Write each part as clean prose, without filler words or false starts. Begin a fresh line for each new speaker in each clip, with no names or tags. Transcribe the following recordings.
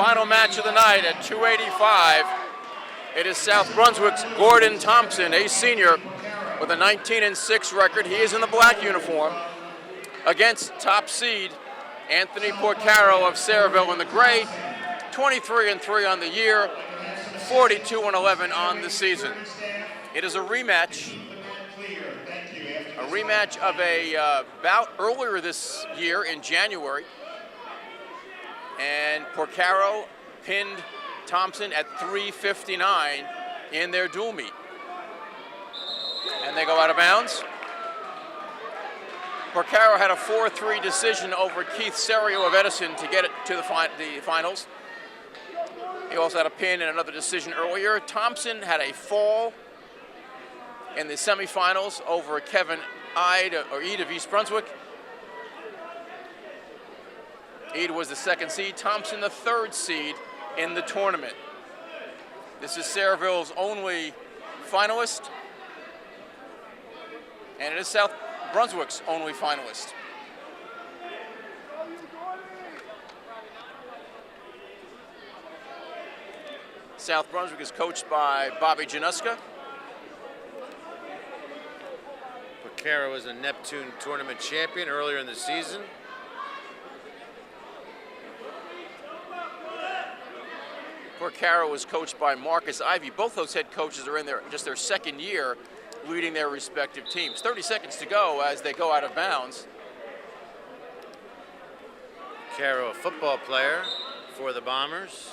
final match of the night at 285. It is South Brunswick's Gordon Thompson, a senior with a 19-6 record. He is in the black uniform against top seed Anthony Porcaro of Sayreville in the gray, 23-3 on the year, 42-11 on the season. It is a rematch of a bout earlier this year in January, and Porcaro pinned Thompson at 3:59 in their dual meet. And they go out of bounds. Porcaro had a 4-3 decision over Keith Serio of Edison to get it to the finals. He also had a pin and another decision earlier. Thompson had a fall in the semifinals over Kevin Eid of East Brunswick. Eid was the second seed, Thompson the third seed in the tournament. This is Sayreville's only finalist, and it is South Brunswick's only finalist. South Brunswick is coached by Bobby Januska.
Porcaro was a Neptune tournament champion earlier in the season.
Porcaro was coached by Marcus Ivy. Both those head coaches are in just their second year leading their respective teams. 30 seconds to go as they go out of bounds.
Porcaro, a football player for the Bombers.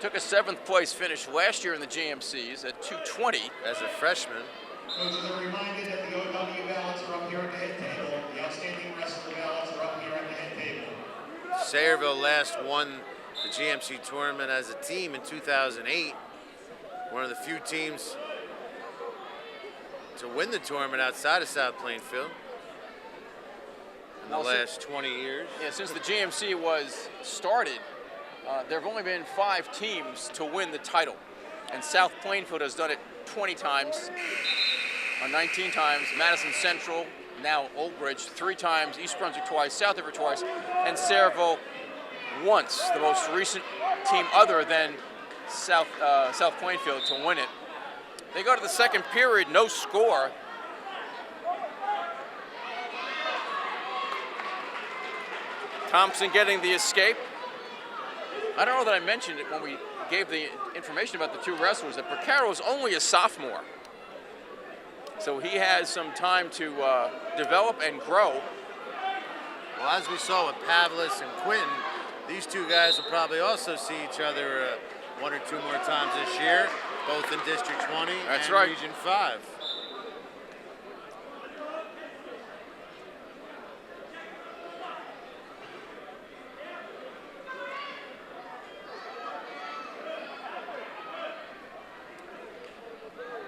Took a 7th place finish last year in the GMCs at 2:20.
As a freshman.
Coaches are reminded that the OW ballots are up here at the head table. The outstanding wrestler ballots are up here at the head table.
Sayreville last won the GMC tournament as a team in 2008. One of the few teams to win the tournament outside of South Plainfield in the last 20 years.
Yeah, since the GMC was started, there have only been 5 teams to win the title. And South Plainfield has done it 20 times, or 19 times. Madison Central, now Old Bridge, 3 times. East Brunswick twice, South River twice, and Sayreville once, the most recent team other than South Plainfield to win it. They go to the second period, no score. Thompson getting the escape. I don't know that I mentioned it when we gave the information about the 2 wrestlers, that Porcaro is only a sophomore. So he has some time to develop and grow.
Well, as we saw with Pavlis and Quinton, these 2 guys will probably also see each other 1 or 2 more times this year, both in District 20
That's
and
right.
Region 5.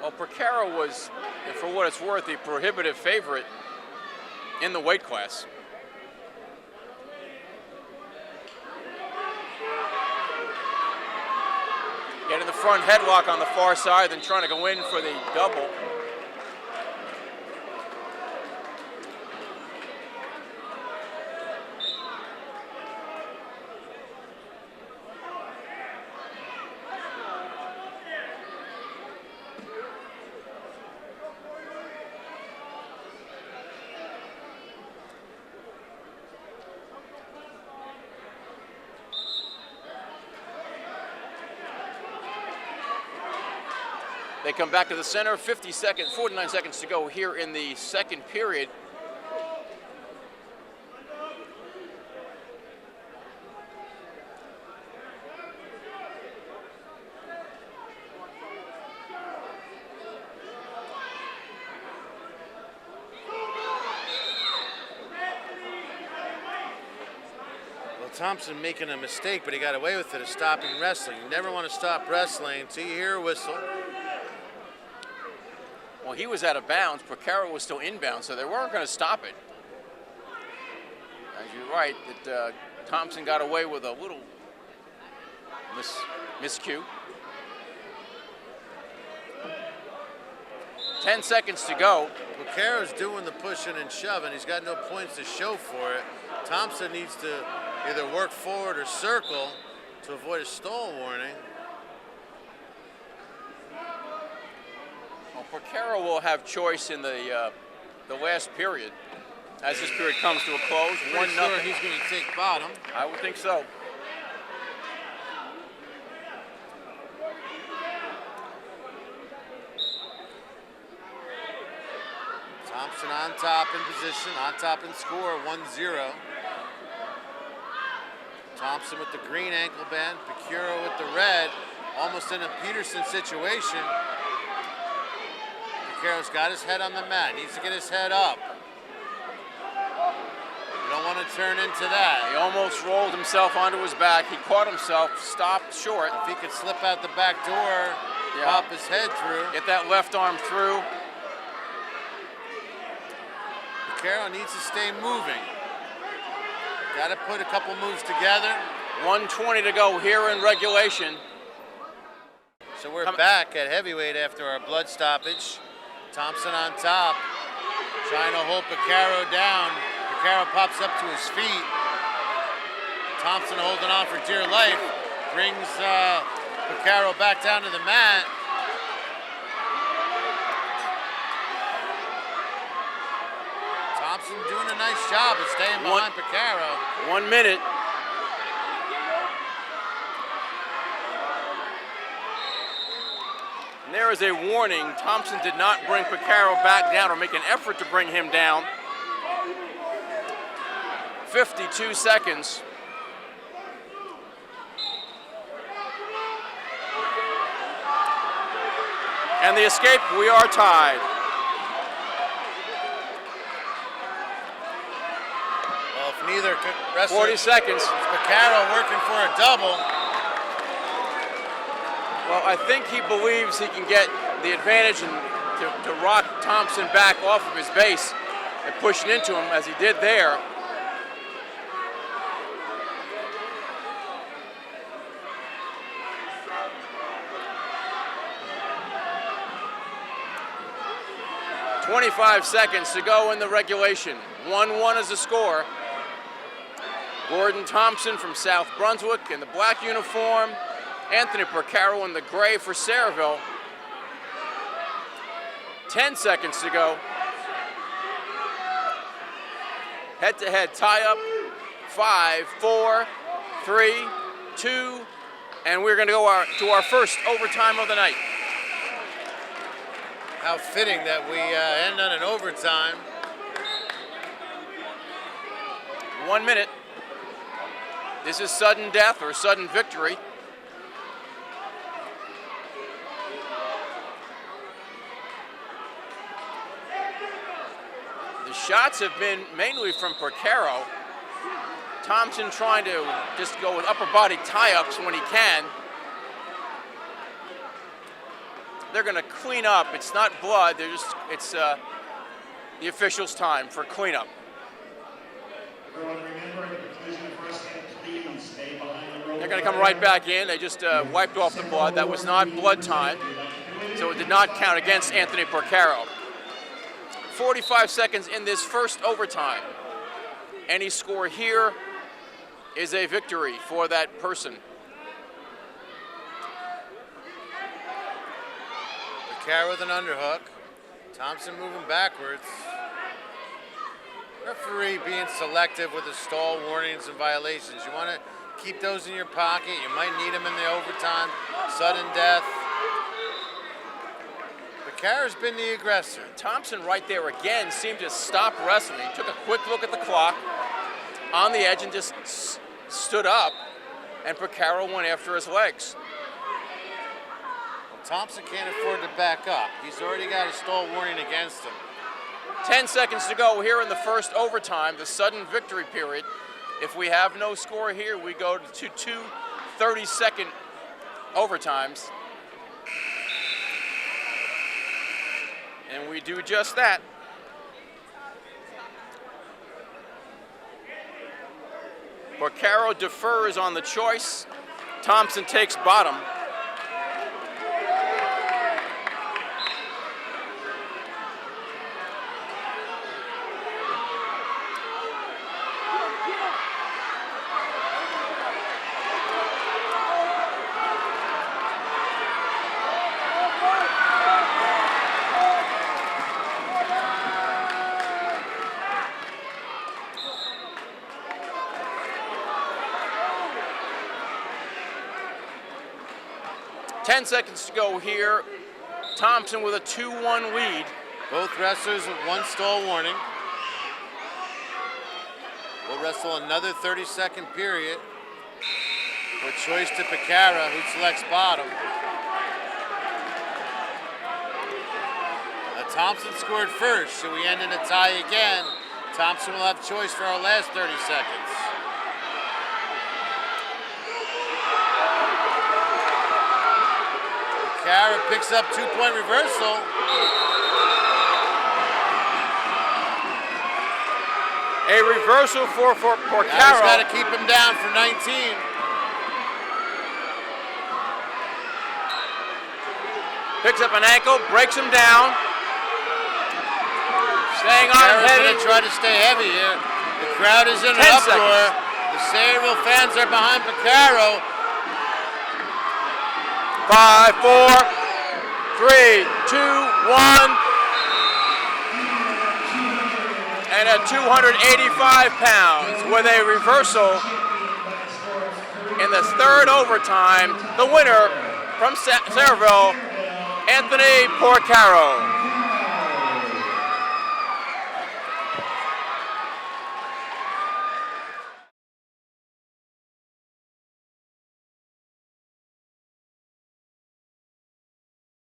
Well, Porcaro was, for what it's worth, the prohibitive favorite in the weight class. Getting the front headlock on the far side, then trying to go in for the double. They come back to the center, 49 seconds to go here in the second period.
Well, Thompson making a mistake, but he got away with it, of stopping wrestling. You never want to stop wrestling until you hear a whistle.
Well, he was out of bounds. Porcaro was still inbound, so they weren't going to stop it. As you're right, that Thompson got away with a little miscue. 10 seconds to go.
Porcaro's doing the pushing and shoving. He's got no points to show for it. Thompson needs to either work forward or circle to avoid a stall warning.
Well, Porcaro will have choice in the last period as this period comes to a close.
Pretty sure he's going to take bottom.
I would think so.
Thompson on top in position, on top in score, 1-0. Thompson with the green ankle band, Porcaro with the red, almost in a Peterson situation. Porcaro's got his head on the mat, needs to get his head up. You don't want to turn into that.
He almost rolled himself onto his back. He caught himself, stopped short.
If he could slip out the back door, pop his head through.
Get that left arm through.
Porcaro needs to stay moving. Got to put a couple moves together.
1:20 to go here in regulation.
So we're back at heavyweight after our blood stoppage. Thompson on top, trying to hold Porcaro down. Porcaro pops up to his feet. Thompson holding on for dear life. Brings Porcaro back down to the mat. Thompson doing a nice job of staying behind Porcaro.
1 minute. And there is a warning. Thompson did not bring Porcaro back down or make an effort to bring him down. 52 seconds. And the escape, we are tied.
Well, if neither wrestler,
40 seconds.
It's Porcaro working for a double.
Well, I think he believes he can get the advantage and to rock Thompson back off of his base and pushing into him as he did there. .25 seconds to go in the regulation. 1-1 is the score. Gordon Thompson from South Brunswick in the black uniform. Anthony Porcaro in the gray for Sayreville. 10 seconds to go. Head-to-head tie-up. 5, 4, 3, 2, and we're going to go to our first overtime of the night.
How fitting that we end on an overtime.
1 minute. This is sudden death or sudden victory. The shots have been mainly from Porcaro. Thompson trying to just go with upper body tie-ups when he can. They're going to clean up. It's not blood. It's the officials' time for cleanup.
Everyone remember at the conclusion of wrestling, please stay behind the rope.
They're going to come right back in. They just wiped off the blood. That was not blood time, so it did not count against Anthony Porcaro. 45 seconds in this first overtime. Any score here is a victory for that person.
Porcaro with an underhook. Thompson moving backwards. Referee being selective with the stall warnings and violations. You want to keep those in your pocket. You might need them in the overtime. Sudden death. Porcaro's been the aggressor.
Thompson right there again seemed to stop wrestling. He took a quick look at the clock on the edge and just stood up, and Porcaro went after his legs.
Well, Thompson can't afford to back up. He's already got a stall warning against him.
10 seconds to go here in the first overtime, the sudden victory period. If we have no score here, we go to two 30-second overtimes. And we do just that. Porcaro defers on the choice. Thompson takes bottom. 10 seconds to go here. Thompson with a 2-1 lead.
Both wrestlers with 1 stall warning. We'll wrestle another 30-second period. With choice to Porcaro, who selects bottom. Now Thompson scored first. Should we end in a tie again, Thompson will have choice for our last 30 seconds. Porcaro picks up 2-point reversal.
A reversal for Porcaro.
He's got to keep him down for 19.
Picks up an ankle, breaks him down. Staying on
Porcaro's
heavy.
going to try to stay heavy here. The crowd is in an
10
uproar.
seconds.
The Sayreville fans are behind Porcaro.
5, 4, 3, 2, 1. And at 285 pounds with a reversal in the 3rd overtime, the winner from Sayreville, Anthony Porcaro.